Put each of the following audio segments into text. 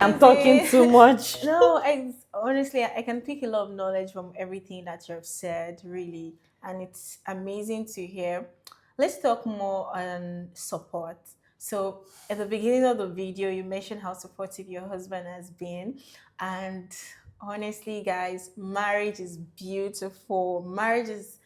I'm talking too much. No, I honestly I can pick a lot of knowledge from everything that you have said, really, and it's amazing to hear. Let's talk more on support. So, at the beginning of the video, you mentioned how supportive your husband has been, and honestly, guys, marriage is beautiful. Marriage is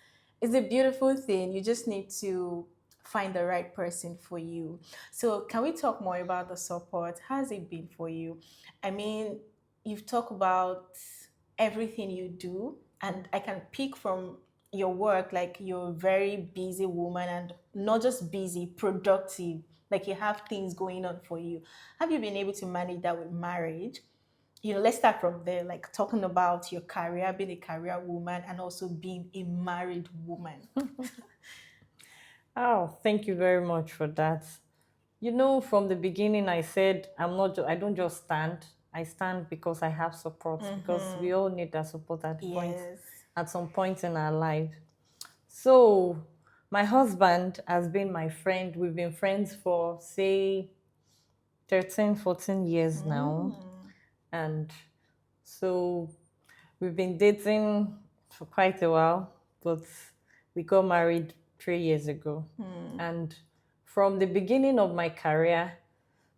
a beautiful thing. You just need to find the right person for you. So, can we talk more about the support? How's it been for you? I mean, you've talked about everything you do, and I can pick from your work like you're a very busy woman and not just busy, productive. Like you have things going on for you. Have you been able to manage that with marriage? Let's start from there, like talking about your career, being a career woman, and also being a married woman. Oh, thank you very much for that. From the beginning, I said I'm not. I don't just stand. I stand because I have support. Because we all need that support Yes. at some point in our life. So, my husband has been my friend. We've been friends for say 13, 14 years now, Mm. and so we've been dating for quite a while, but we got married 3 years ago. And from the beginning of my career,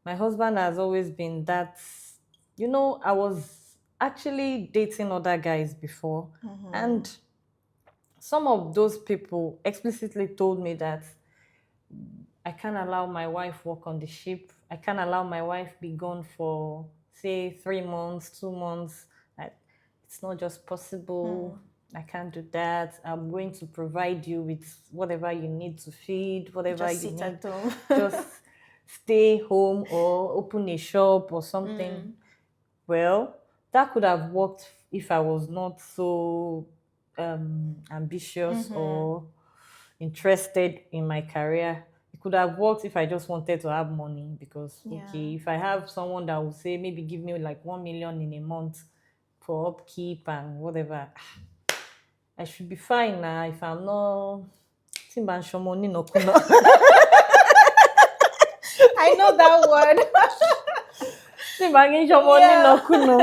my husband has always been that, I was actually dating other guys before. And some of those people explicitly told me that I can't allow my wife work on the ship. I can't allow my wife be gone for say 3 months, 2 months. I, it's not just possible. I can't do that. I'm going to provide you with whatever you need to feed, whatever Just you sit need. at home. Just stay home or open a shop or something. Well, that could have worked if I was not so ambitious or interested in my career. It could have worked if I just wanted to have money because, Yeah. okay, if I have someone that will say maybe give me like 1 million in a month for upkeep and whatever, I should be fine now if I'm not. Timba Shomoni no kuno. I know that word. Timba Shomoni no Yeah. kuno.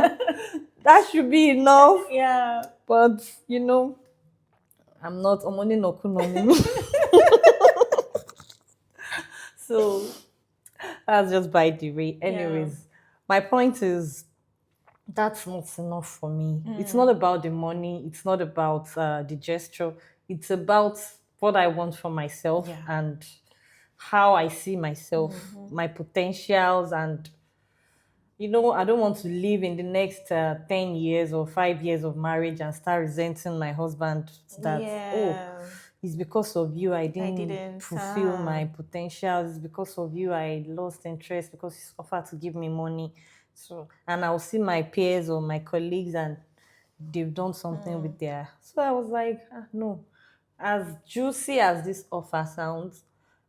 That should be enough. Yeah. But I'm not omoni no kuno. So that's just by the way. Yeah. Anyways, my point is that's not enough for me. It's not about the money. It's not about the gesture. It's about what I want for myself Yeah. and how I see myself, my potentials, and I don't want to live in the next 10 years or 5 years of marriage and start resenting my husband that Yeah. it's because of you I I didn't didn't. fulfill my potentials. It's because of you I lost interest because he's offered to give me money. So, and I'll see my peers or my colleagues and they've done something with their. So I was like, no. As juicy as this offer sounds,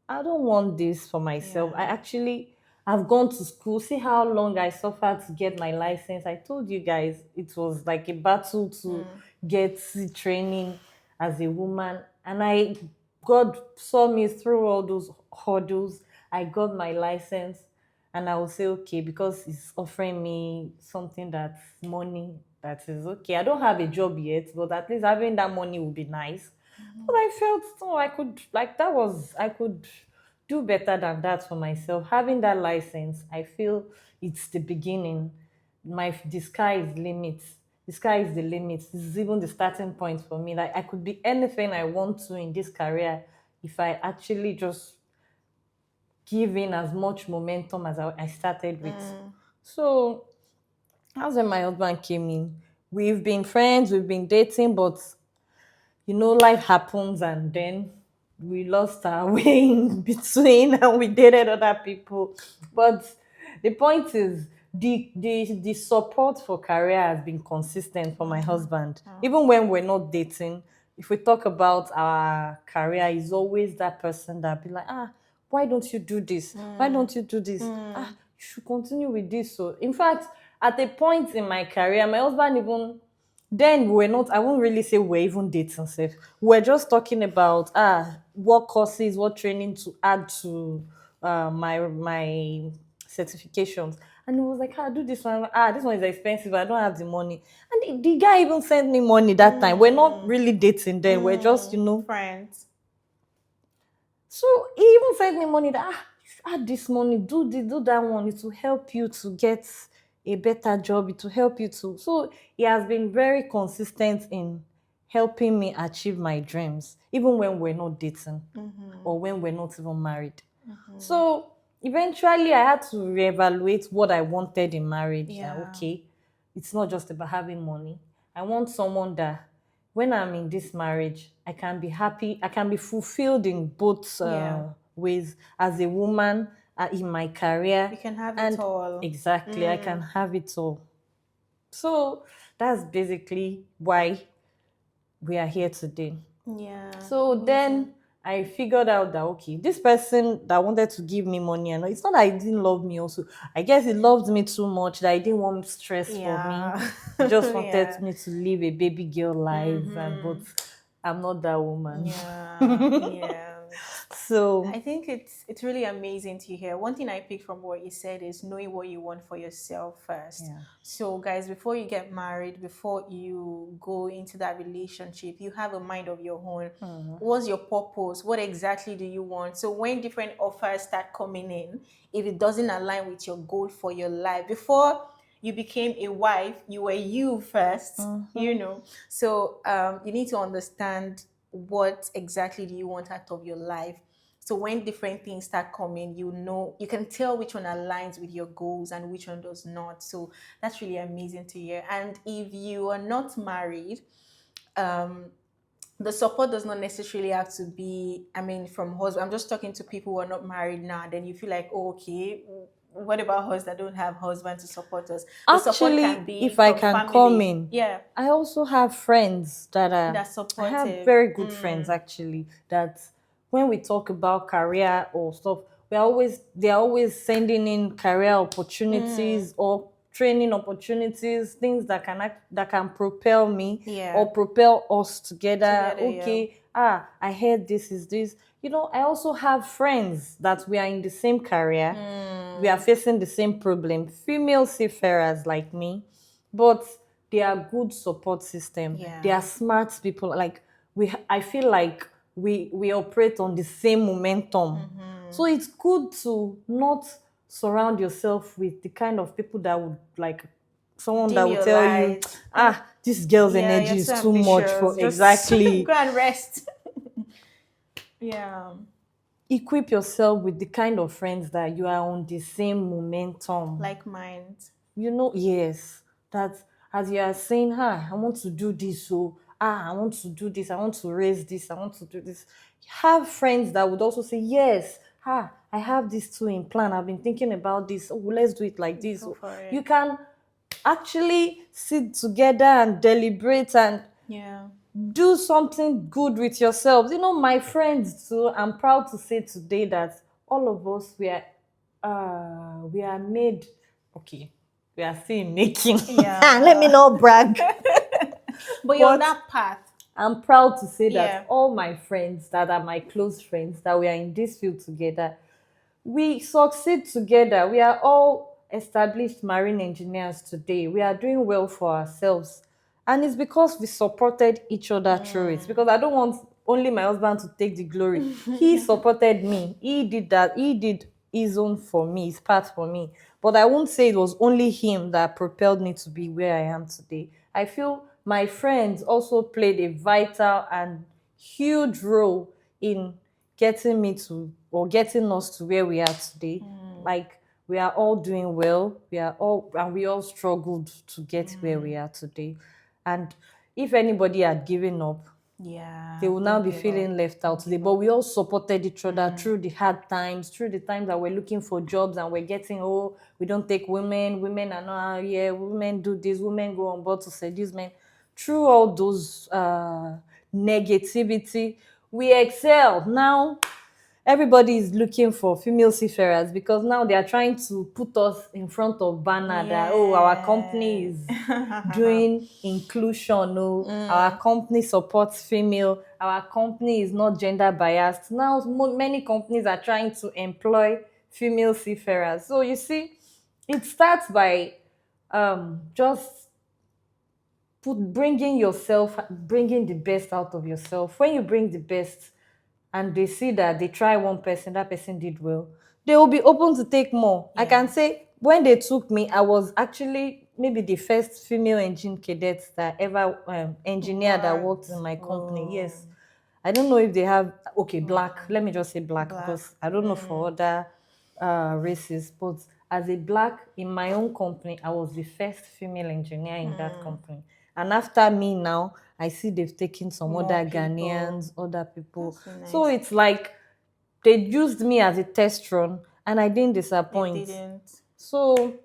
I don't want this for myself. Yeah. I actually have gone to school. See how long I suffered to get my license. I told you guys it was like a battle to get the training as a woman. And God saw me through all those hurdles. I got my license and I will say, okay, because it's offering me something that's money that is okay. I don't have a job yet, but at least having that money would be nice. But I felt no, I could like that was I could do better than that for myself. Having that license, I feel it's the beginning. The sky is limit. The sky is the limit. This is even the starting point for me. Like I could be anything I want to in this career if I actually just give in as much momentum as I started with. So that's when my husband came in. We've been friends, we've been dating, but life happens and then we lost our way in between and we dated other people. But the point is the support for career has been consistent for my husband. Even when we're not dating, if we talk about our career, he's always that person that be like, why don't you do this? Why don't you do this? You should continue with this. So in fact, at a point in my career, my husband even then we're not, I won't really say we're even dating safe. We're just talking about what courses, what training to add to my certifications. And he was like, do this one. I'm like, this one is expensive. I don't have the money. And the guy even sent me money that time. We're not really dating then. We're just, Friends. So he even sent me money that, you should add this money, do this, do that one. It will help you to get a better job. It will help you to. So he has been very consistent in helping me achieve my dreams, even when we're not dating or when we're not even married. So eventually I had to reevaluate what I wanted in marriage. Yeah. Okay, it's not just about having money. I want someone that when I'm in this marriage, I can be happy, I can be fulfilled in both Yeah. ways as a woman, in my career. You can have and it all. Exactly, I can have it all. So that's basically why we are here today. Yeah. So then I figured out that, okay, this person that wanted to give me money, and it's not that he didn't love me also. I guess he loved me too much that he didn't want stress for me. He just wanted Yeah. me to live a baby girl life, but I'm not that woman. Yeah. Yeah. So I think it's really amazing to hear. One thing I picked from what you said is knowing what you want for yourself first. Yeah. So guys, before you get married, before you go into that relationship, you have a mind of your own. What's your purpose? What exactly do you want? So when different offers start coming in, if it doesn't align with your goal for your life, before you became a wife, you were you 1st. So you need to understand what exactly do you want out of your life. So when different things start coming, you can tell which one aligns with your goals and which one does not. So that's really amazing to hear. And if you are not married, the support does not necessarily have to be, from husband. I'm just talking to people who are not married now. Then you feel like, oh, okay, what about us that don't have husband to support us? The support actually, can be if I from can family. come in, Yeah, I also have friends that are that's I supportive. have very good friends actually that when we talk about career or stuff, they're always sending in career opportunities or training opportunities, things that can propel me Yeah. or propel us together. Together, yeah. Okay, I heard this is this. I also have friends that we are in the same career. We are facing the same problem. Female seafarers like me, but they are good support system. Yeah. They are smart people. Like I feel like we operate on the same momentum. So it's good to not surround yourself with the kind of people that would like someone Dim that would your tell light. you, this girl's Yeah, energy you're is so too much ambitious. for Just exactly. go and rest. Yeah. Equip yourself with the kind of friends that you are on the same momentum. Like mind. Yes, that as you are saying, I want to do this, so I want to do this, I want to raise this, I want to do this. Have friends that would also say, yes, I have this too in plan. I've been thinking about this. Oh, let's do it like this. Go for it. You can actually sit together and deliberate and Yeah. do something good with yourselves. My friends too, I'm proud to say today that all of us we are made. Okay, we are still in making. Yeah. Let me not brag. But you're on that path. I'm proud to say that Yeah. all my friends that are my close friends that we are in this field together, we succeed together. We are all established marine engineers today. We are doing well for ourselves. And it's because we supported each other through it. Because I don't want only my husband to take the glory. He supported me. He did that. He did his own for me, his part for me. But I won't say it was only him that propelled me to be where I am today. I feel my friends also played a vital and huge role in getting me to or getting us to where we are today. Like we are all doing well. We all struggled to get where we are today. And if anybody had given up, Yeah. they will now don't be give feeling up. left out today. But we all supported each other through the hard times, through the times that we're looking for jobs and we're getting, we don't take women. Women are not here. Women do this. Women go on board to seduce men. Through all those negativity, we excel. Now everybody is looking for female seafarers because now they are trying to put us in front of banner that our company is doing inclusion. Our company supports female. Our company is not gender biased. Now many companies are trying to employ female seafarers. So you see, It starts by just bringing yourself, bringing the best out of yourself. When you bring the best and they see that they try one person, that person did well, they will be open to take more. I Yeah. can say when they took me, I was actually maybe the first female engine cadet that ever engineer that worked in What? my company. Oh, Yes. I don't know if they have, okay, black. wow. Let me just say black Black. because I don't know for other races. But as a black in my own company, I was the first female engineer in that company. And after me now, I see they've taken some More other people. Ghanaians, other people. That's so So nice. it's like they used me as a test run and I didn't They disappoint. didn't. So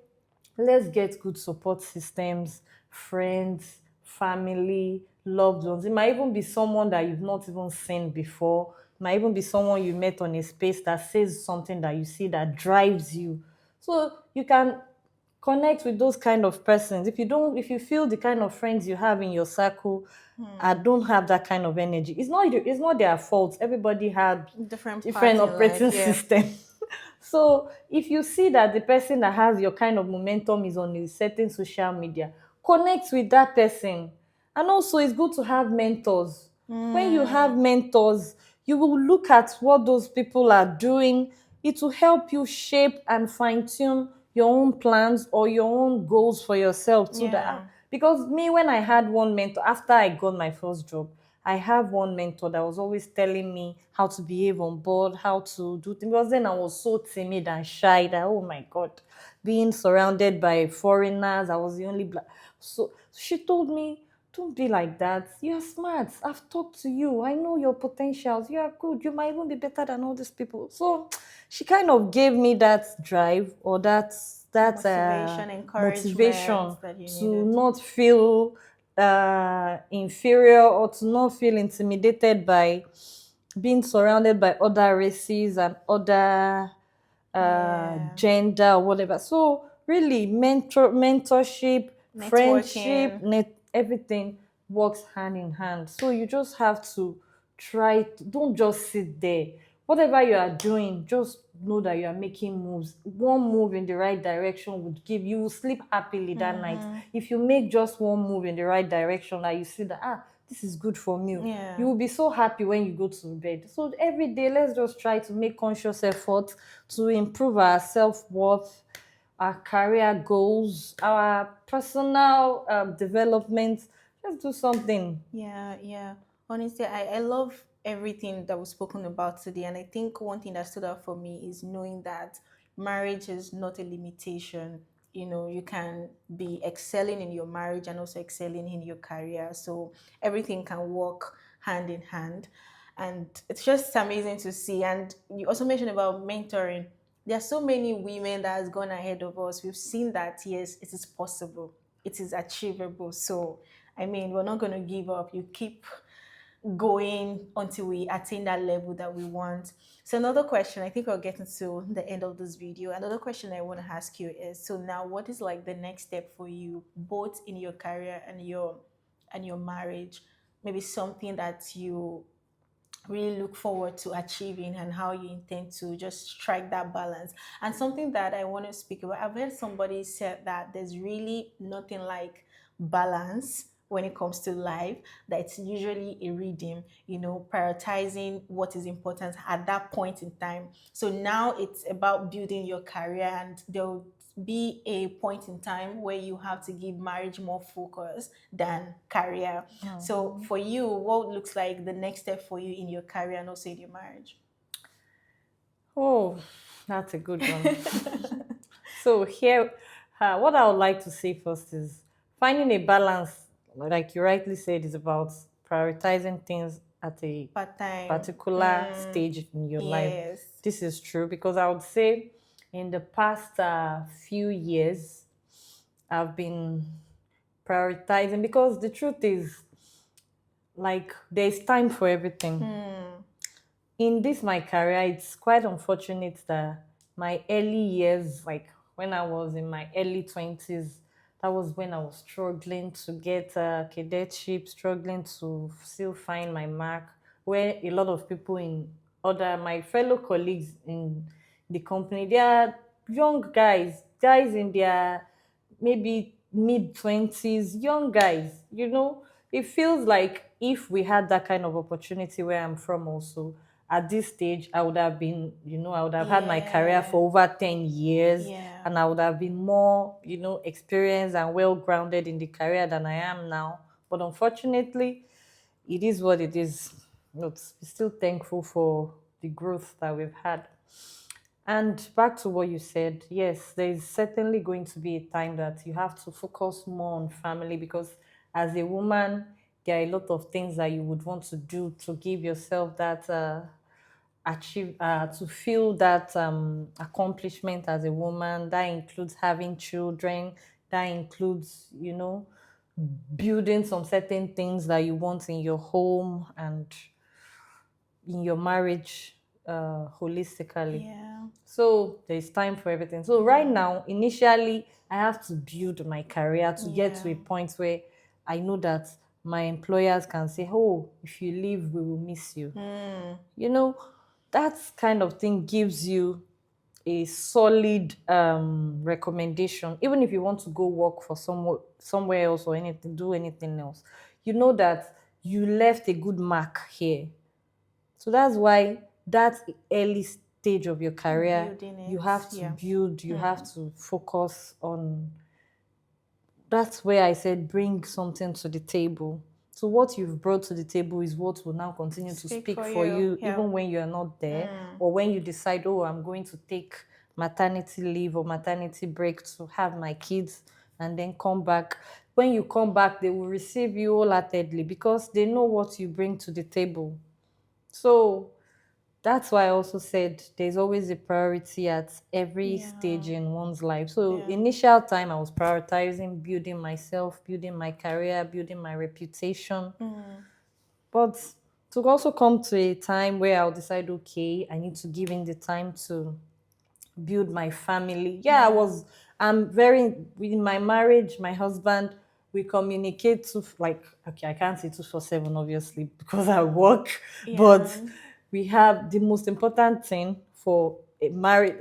let's get good support systems, friends, family, loved ones. It might even be someone that you've not even seen before. It might even be someone you met on a space that says something that you see that drives you. So you can connect with those kind of persons. If you feel the kind of friends you have in your circle I don't have that kind of energy, it's not their fault. Everybody had Different different part in life. operating Yeah. system. So if you see that the person that has your kind of momentum is on a certain social media, connect with that person. And also it's good to have mentors. When you have mentors, you will look at what those people are doing. It will help you shape and fine-tune your own plans or your own goals for yourself too. Yeah. Because me, when I had one mentor after I got my first job, I have one mentor that was always telling me how to behave on board, how to do things. Because then I was so timid and shy that, oh my God, being surrounded by foreigners, I was the only black. So she told me, don't be like that. You're smart. I've talked to you. I know your potentials. You are good. You might even be better than all these people. So she kind of gave me that drive or that Motivation, encouragement motivation that you to needed. not feel inferior or to not feel intimidated by being surrounded by other races and other Yeah. gender or whatever. So really, mentorship, friendship, Networking. everything works hand in hand. So you just have to don't just sit there. Whatever you are doing, just know that you are making moves. One move in the right direction would give you will sleep happily that night. If you make just one move in the right direction, that you see that this is good for me, Yeah. you will be so happy when you go to bed. So every day, let's just try to make conscious effort to improve our self-worth, our career goals, our personal development. Let's do something. Yeah, yeah. Honestly, I love everything that was spoken about today. And I think one thing that stood out for me is knowing that marriage is not a limitation. You know, you can be excelling in your marriage and also excelling in your career. So everything can work hand in hand. And it's just amazing to see. And you also mentioned about mentoring. There are so many women that has gone ahead of us. We've seen that, yes, it is possible. It is achievable. So I mean, we're not going to give up. You keep going until we attain that level that we want. So another question, I think we're getting to the end of this video. Another question I want to ask you is, so now what is like the next step for you, both in your career and your marriage? Maybe something that you really look forward to achieving and how you intend to just strike that balance. And something that I want to speak about, I've heard somebody said that there's really nothing like balance when it comes to life, that it's usually a rhythm, you know, prioritizing what is important at that point in time. So now it's about building your career, and there'll be a point in time where you have to give marriage more focus than career. So for you, what looks like the next step for you in your career and also in your marriage? Oh, that's a good one. So here, what I would like to say first is finding a balance, like you rightly said, is about prioritizing things at a Part time. particular stage in your life. Yes. This is true because I would say in the past few years, I've been prioritizing because the truth is, like, there's time for everything. In this my career, it's quite unfortunate that my early years, like when I was in my early 20s, that was when I was struggling to get a cadetship, struggling to still find my mark. Where a lot of people my fellow colleagues in the company, they are young guys. guys in their maybe mid 20s, young guys, it feels like if we had that kind of opportunity where I'm from also, at this stage, I would have been, I would have had my career Yeah. for over 10 years, Yeah. and I would have been more, experienced and well grounded in the career than I am now. But unfortunately, it is what it is. We're still thankful for the growth that we've had. And back to what you said, yes, there is certainly going to be a time that you have to focus more on family, because as a woman, there are a lot of things that you would want to do to give yourself that to feel that accomplishment as a woman. That includes having children. That includes, building some certain things that you want in your home and in your marriage holistically. Yeah. So there's time for everything. So right now, initially, I have to build my career to get to Yeah. a point where I know that my employers can say, "Oh, if you leave, we will miss you." Mm. You know, that kind of thing gives you a solid recommendation. Even if you want to go work for somewhere else or anything, do anything else, you know that you left a good mark here. So that's why that early stage of your career, Building you it. have to Yeah. build, you have to focus on. That's where I said bring something to the table. So what you've brought to the table is what will now continue to Speak speak for for you. you, Yeah. even when you're not there, or when you decide, oh, I'm going to take maternity leave or maternity break to have my kids and then come back. When you come back, they will receive you wholeheartedly because they know what you bring to the table. So that's why I also said there's always a priority at every Yeah. stage in one's life. So Yeah. initial time I was prioritizing building myself, building my career, building my reputation. Mm. But to also come to a time where I'll decide, okay, I need to give in the time to build my family. Yeah, Yeah. I'm very, in my marriage, my husband, we communicate to, like, okay, I can't say 247 obviously because I work, but Yeah. we have the most important thing for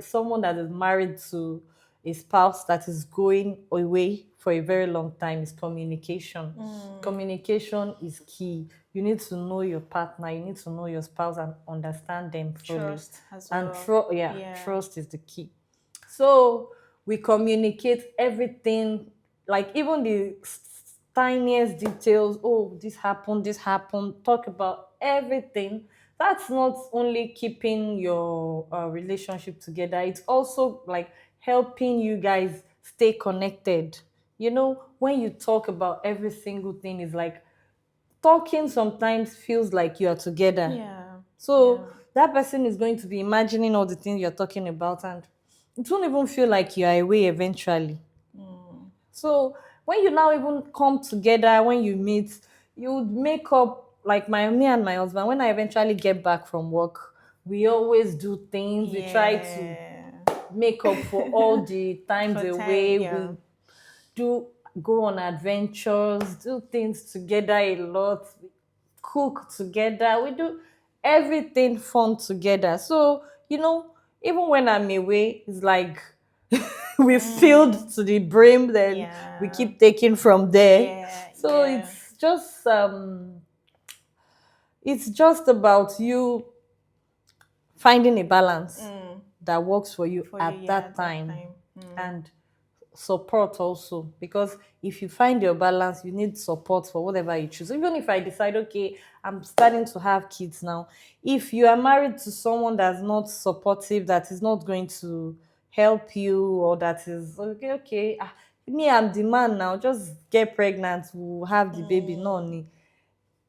someone that is married to a spouse that is going away for a very long time is communication. Mm. Communication is key. You need to know your partner, you need to know your spouse and understand them fully. Trust as And well. Yeah. trust is the key. So we communicate everything, like even the tiniest details. Oh, this happened. Talk about everything. That's not only keeping your relationship together, it's also like helping you guys stay connected. When you talk about every single thing, is like talking sometimes feels like you are together. Yeah. So Yeah. that person is going to be imagining all the things you're talking about, and it won't even feel like you are away eventually. Mm. So when you now even come together, when you meet, you would make up, like me and my husband, when I eventually get back from work, we always do things. We try to Yeah. make up for all the times For time. away. Yeah. We do go on adventures, do things together a lot, we cook together, we do everything fun together. So, even when I'm away, it's like we filled Mm. to the brim, then we Yeah. keep taking from there. Yeah. So Yeah. it's just about you finding a balance Mm. that works for you For you, at yeah, that at that time. time. Mm. And support also, because if you find your balance, you need support for whatever you choose. Even if I decide, okay, I'm starting to have kids now, if you are married to someone that's not supportive, that is not going to help you, or that is okay, me, I'm the man now, just get pregnant, we'll have the baby, no Mm. need.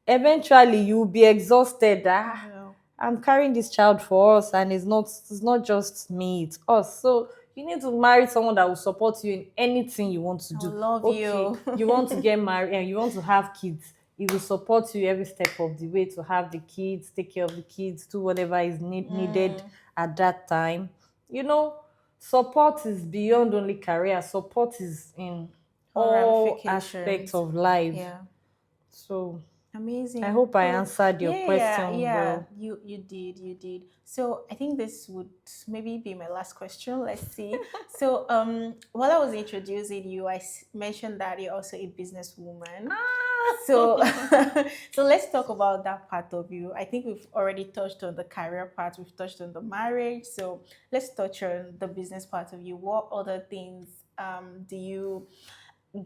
Eventually you'll be exhausted. Well, I'm carrying this child for us, and it's not just me, it's us. So you need to marry someone that will support you in anything you want to I will do. love Okay, you. you want to get married and you want to have kids, he will support you every step of the way to have the kids, take care of the kids, do whatever is needed Mm. at that time. you know Support is beyond only career. Support is in All all aspects ramifications. of life. Yeah. So I Amazing. hope I So answered your yeah, question yeah, well. you did. So I think this would maybe be my last question. Let's see. So while I was introducing you, mentioned that you're also a businesswoman. So Ah! so let's talk about that part of you. I think we've already touched on the career part, we've touched on the marriage. So let's touch on the business part of you. What other things do you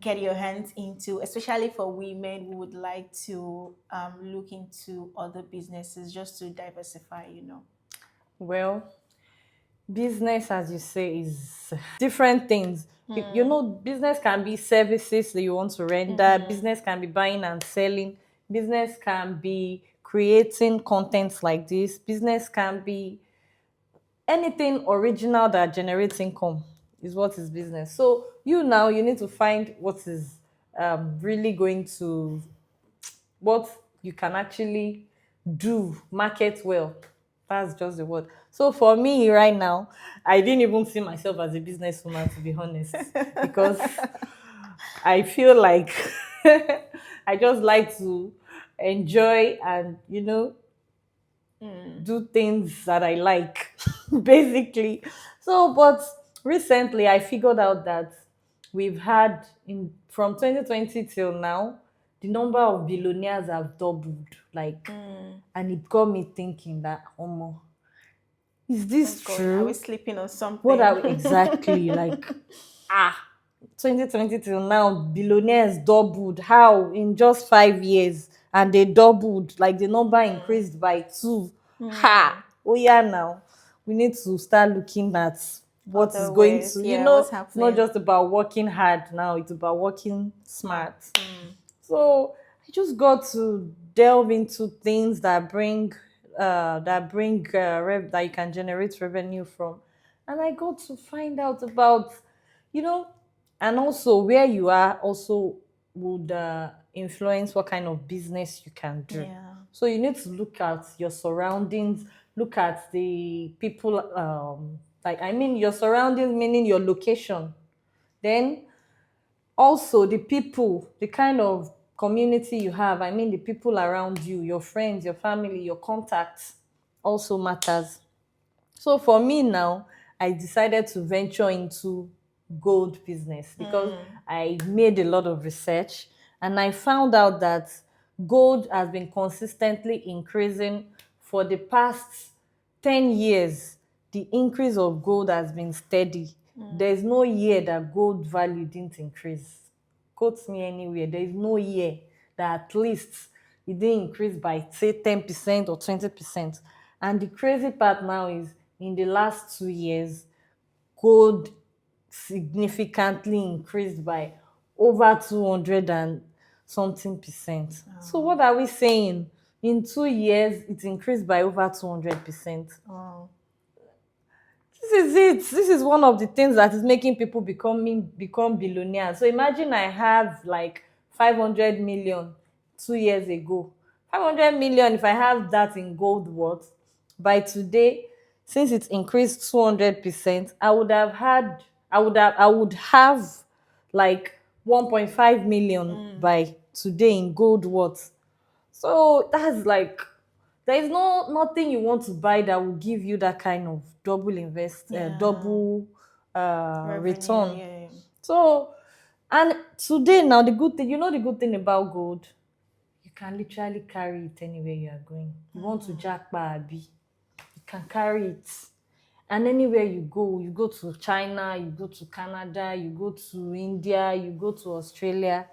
get your hands into, especially for women who would like to look into other businesses just to diversify, you know? Well, business, as you say, is different things. You Mm, know, business can be services that you want to render, mm-hmm. business can be buying and selling, business can be creating content like this, business can be anything original that generates income is what is business. So you now you need to find what is really going to what you can actually do, market well. That's just the word. So for me right now, I didn't even see myself as a businesswoman, to be honest, because I feel like I just like to enjoy and Mm, do things that I like, basically. So, but recently I figured out that we've had in from 2020 till now, the number of billionaires have doubled. Like, mm. and it got me thinking that, is Oh this God, are we true? sleeping on What something? are we exactly like? Ah, 2020 till now, billionaires doubled. How in just 5 years? And they doubled, like the number Mm, increased by two. Ha! mm. Oh, yeah, now we need to start looking at what is Other going ways, to, yeah, what's it's not happening? just about working hard now, it's about working Smart. smart. Mm. So I just got to delve into things that you can generate revenue from, and I got to find out about, you know, and also where you are also would influence what kind of business you can do. Yeah. So you need to look at your surroundings, look at the people, like I mean your surroundings, meaning your location. Then also the people, the kind of community you have, I mean the people around you, your friends, your family, your contacts also matters. So for me now, I decided to venture into gold business because Mm. I made a lot of research and I found out that gold has been consistently increasing for the past 10 years. The increase of gold has been steady. There's no year that gold value didn't increase. Quote me anywhere. There is no year that at least it didn't increase by say 10% or 20%. And the crazy part now is in the last 2 years, gold significantly increased by over 200 and something percent. So Oh, what are we saying? In 2 years, it increased by over 200%. oh. This is it. This is one of the things that is making people become billionaires. So imagine I have like 500 million 2 years ago. 500 million, if I have that in gold worth, by today, since it's increased 200%, I would have like 1.5 million Mm. by today in gold worth. So that's like there is nothing you want to buy that will give you that kind of Yeah. double Revenue, return. yeah. So and today now the good thing, the good thing about gold, you can literally carry it anywhere you are going. You want to Mm. jackpot abi, you can carry it. And anywhere you go to China, you go to Canada, you go to India, you go to Australia,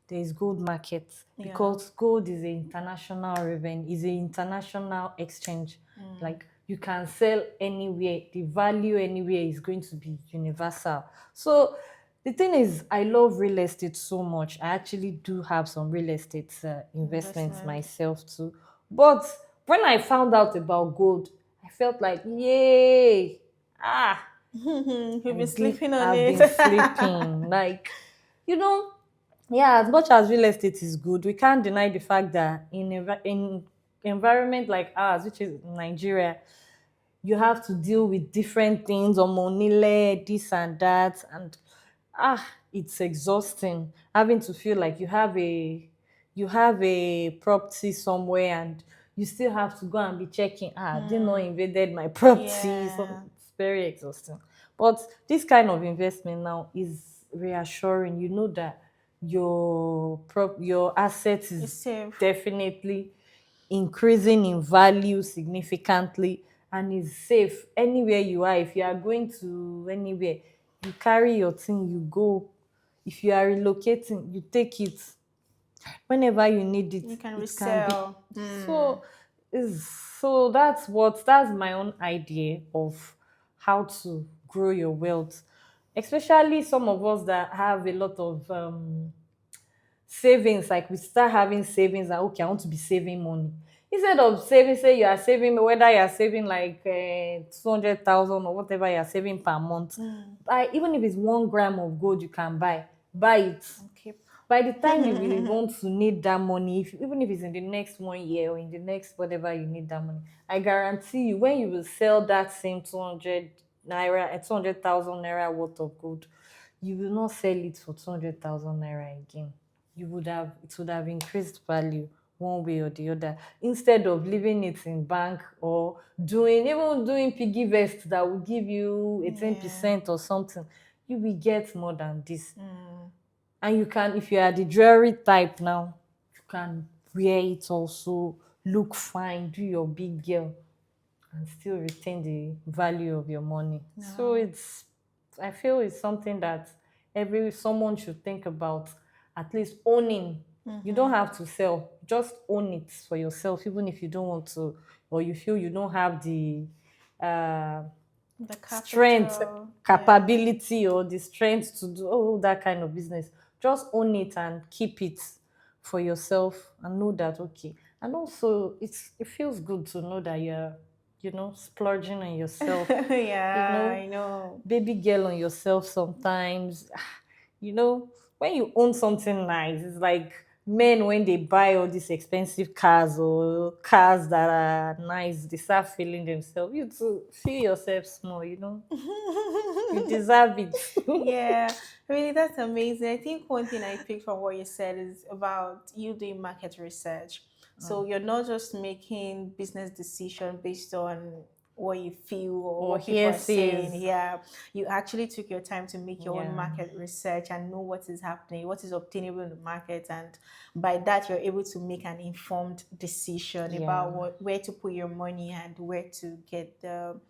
there is gold market Yeah. because gold is an international revenue, is an international exchange. Mm. Like you can sell anywhere, the value anywhere is going to be universal. So the thing is, I love real estate so much. I actually do have some real estate investments Investment. myself too. But when I found out about gold, I felt like, yay, ah, You've been sleeping on I've it. been sleeping. Like, you know, yeah, as much as real estate is good, we can't deny the fact that in environment like ours, which is Nigeria, you have to deal with different things, omonile, this and that, and it's exhausting having to feel like you have a property somewhere and you still have to go and be checking, they not invaded my property. So Yeah. it's very exhausting. But this kind of investment now is reassuring. You know that your asset It's is safe. definitely increasing in value significantly and is safe anywhere you are. If you are going to anywhere, you carry your thing, you go. If you are relocating, you take it whenever you need it. You can It can be resell. so is so that's my own idea of how to grow your wealth, especially some of us that have a lot of savings. Like we start having savings that, okay, I want to be saving money instead of saving. Say you are saving, whether you are saving like 200,000 or whatever you are saving per month. Even if it's 1 gram of gold you can buy it. Okay. By the time you will want to need that money, even if it's in the next 1 year or in the next whatever you need that money, I guarantee you, when you will sell that same 200,000 naira worth of gold, you will not sell it for 200,000 naira again. It would have increased value one way or the other, instead of leaving it in bank or doing piggy vest that will give you 18% or something. You will get more than this. And you can, if you are the jewelry type now, you can wear it also, look fine, do your big girl, and still retain the value of your money. So I feel it's something that every someone should think about, at least owning. You don't have to sell, just own it for yourself, even if you don't want to, or you feel you don't have the uh, The strength, capital. Yeah. capability, or the strength to do that kind of business. Just own it and keep it for yourself, and know that, okay. And also, it feels good to know that you're, splurging on yourself. You Yeah, know, I know. baby girl on yourself sometimes. You know, when you own something nice, it's like men when they buy all these expensive cars or cars that are nice, they start feeling themselves. You too feel yourself small, you deserve it. Yeah, really, that's amazing. I think one thing I picked from what you said is about you doing market research. So you're not just making business decision based on what you feel or Or what people are saying. hearsays. Yeah, you actually took your time to make your own Yeah. market research and know what is happening, what is obtainable in the market, and by that you're able to make an informed decision Yeah. about where to put your money and where to get the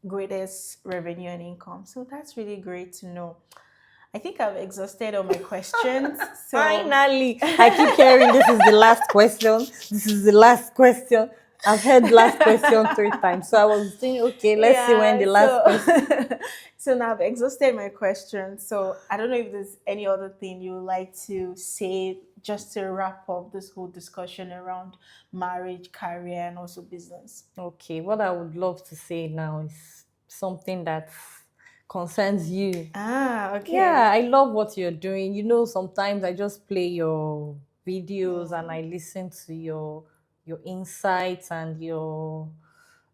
greatest revenue and income. So that's really great to know. I think I've exhausted all my questions. So Finally, I keep hearing this is the last question. This is the last question. I've heard last question 3 times. So I was thinking, okay, let's see when yeah, the last so question. so now I've exhausted my questions. So I don't know if there's any other thing you would like to say just to wrap up this whole discussion around marriage, career, and also business. Okay, what I would love to say now is something that concerns you. Ah, Yeah, okay. I love what you're doing. Sometimes I just play your videos and I listen to your insights and your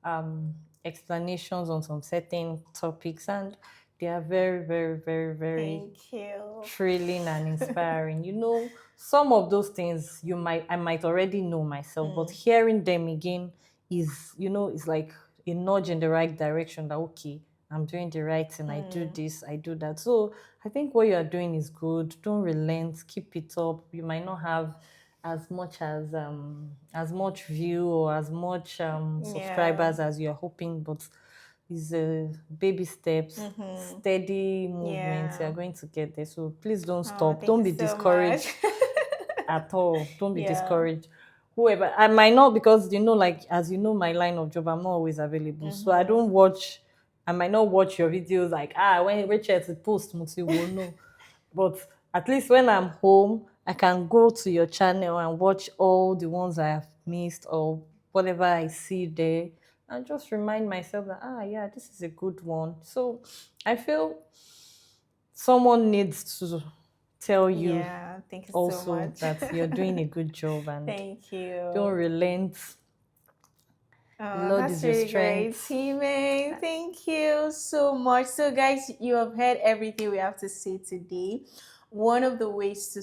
um explanations on some certain topics, and they are very, very, very, very Thank you. thrilling and inspiring. Some of those things I might already know myself, but hearing them again is like a nudge in the right direction, that, okay, I'm doing the right thing. I do this, I do that. So I think what you are doing is good. Don't relent, keep it up. You might not have as much view or as much Yeah. subscribers as you're hoping, but it's baby steps, steady movements. You're Yeah. going to get there. So please don't Oh, stop. thank Don't you be so much. discouraged at all. Don't be Yeah. discouraged. Whoever, I might not, because like, as you know, my line of job, I'm not always available. So I might not watch your videos like, when Rachel to post, Muti will know. But at least when I'm home, I can go to your channel and watch all the ones I have missed, or whatever I see there, and just remind myself that, yeah, this is a good one. So I feel someone needs to tell you Yeah. Thank you so also much. that you're doing a good job, and Thank don't you. relent. The Oh, Lord that's is your really great, strength. teammate. Thank you so much. So, guys, you have heard everything we have to say today. one of the ways to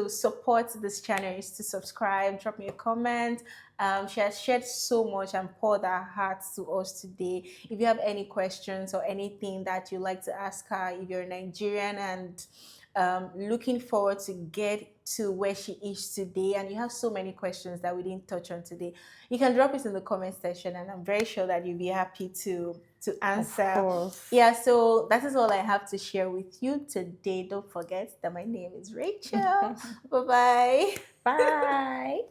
support this channel is to subscribe, drop me a comment. She has shared so much and poured her heart to us today. If you have any questions or anything that you'd like to ask her, if you're Nigerian and looking forward to get to where she is today, and you have so many questions that we didn't touch on today, you can drop it in the comment section, and I'm very sure that you'll be happy to answer. Of course. Yeah, so that is all I have to share with you today. Don't forget that my name is Rachel. Bye-bye. Bye.